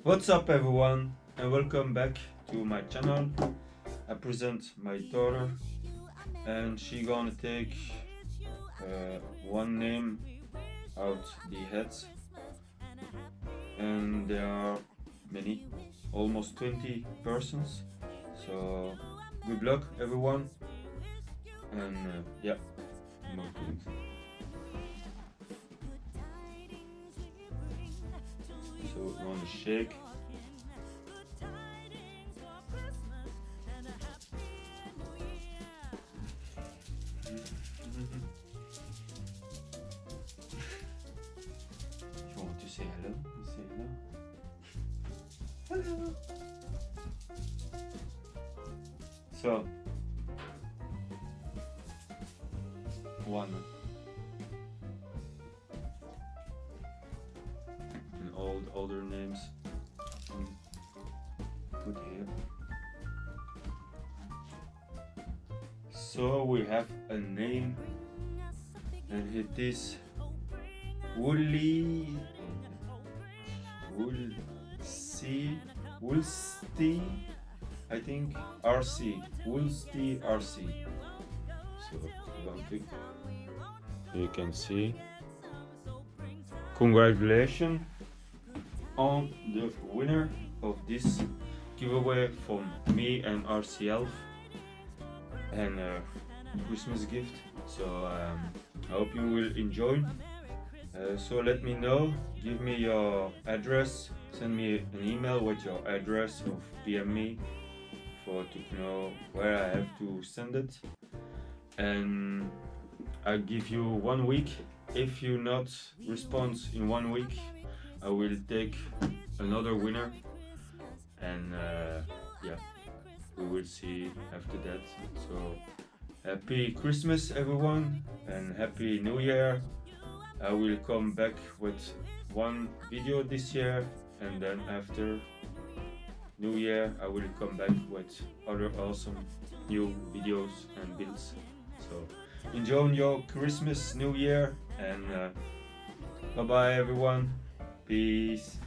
What's up everyone, and welcome back to my channel. I present my daughter and she gonna take one name out the heads, and there are many, almost 20 persons, so good luck everyone, and yeah, more things. So we want to shake. You want to say hello? You say hello. Hello. So one. And all the other names put here. So we have a name, and it is Woolsey, I think, RC, Woolsey RC. So you can see. Congratulations on the winner of this giveaway from me and RCelf, and a Christmas gift. So I hope you will enjoy. So let me know, give me your address, send me an email with your address, or PM me to know where I have to send it, and I'll give you 1 week. If you not respond in 1 week, I will take another winner, and yeah, we will see after that. So happy Christmas everyone, and happy New Year. I will come back with one video this year, and then after New Year I will come back with other awesome new videos and builds. So enjoy your Christmas, New Year, and bye bye everyone. Peace.